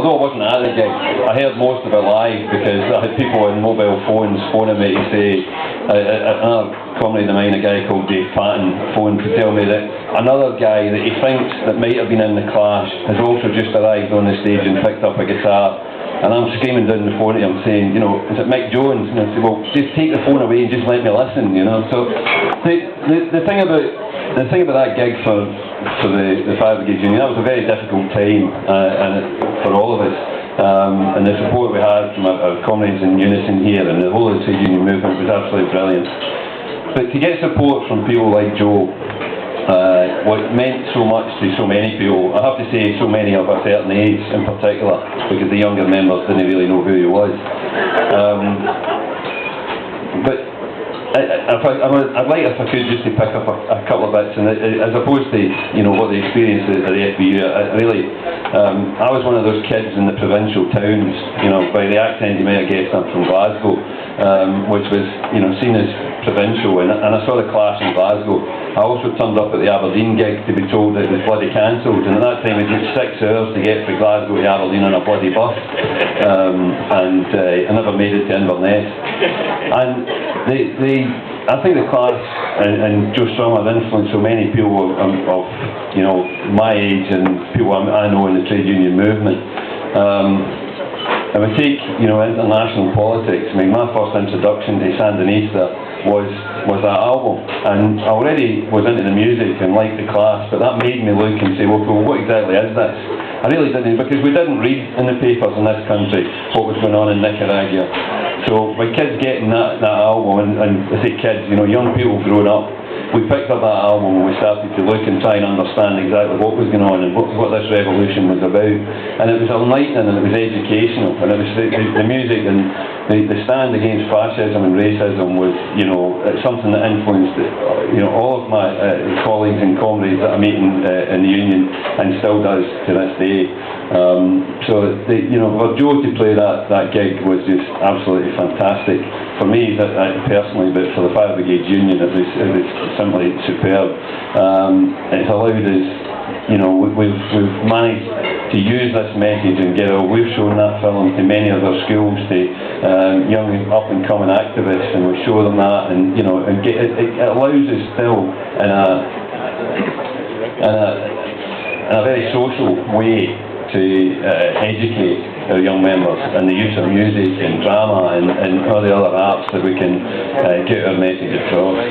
although I wasn't at the gig, I heard most of it live because I had people on mobile phones phoning me to say, another comrade of mine, a guy called Dave Patton, phoned to tell me that another guy that he thinks that might have been in the Clash has also just arrived on the stage and picked up a guitar. And I'm screaming down the phone to him saying, you know, is it Mick Jones? And I said, well, just take the phone away and just let me listen, you know. So the thing about that gig for the Firefighters Union, that was a very difficult time for all of us. And the support we had from our comrades in unison here and the whole of the trade union movement was absolutely brilliant. But to get support from people like Joe, what meant so much to so many people, I have to say so many of a certain age in particular, because the younger members didn't really know who he was. But I'd like, if I could, just to pick up a couple of bits, and as opposed to, you know, what the experience at the FBU, I was one of those kids in the provincial towns, you know, by the accent you may have guessed I'm from Glasgow, which was, you know, seen as provincial, and I saw the Clash in Glasgow. I also turned up at the Aberdeen gig to be told that it was bloody cancelled, and at that time it took 6 hours to get from Glasgow to Aberdeen on a bloody bus, and I never made it to Inverness. And I think the Clash and Joe Strummer have influenced so many people of you know, my age and people I know in the trade union movement. And we take, you know, international politics. I mean, my first introduction to Sandinista was that album, and I already was into the music and liked the Clash, but that made me look and say, well, what exactly is this? I really didn't, because we didn't read in the papers in this country what was going on in Nicaragua. So by kids getting that album, and I say kids, you know, young people growing up, we picked up that album and we started to look and try and understand exactly what was going on and what this revolution was about. And it was enlightening and it was educational, and it was the music and the stand against fascism and racism was, you know, something that influenced, you know, all of my colleagues and comrades that I meet in the union, and still does to this day. So, you know, for Joe to play that gig was just absolutely fantastic. For me, personally, but for the Fire Brigade Union, it was simply superb. It's allowed us, you know, we've managed to use this message and we've shown that film to many other schools, to young up-and-coming activists, and we show them that, and, you know, it allows us still in a very social way to educate our young members in the use of music and drama and all the other arts that we can get our message across.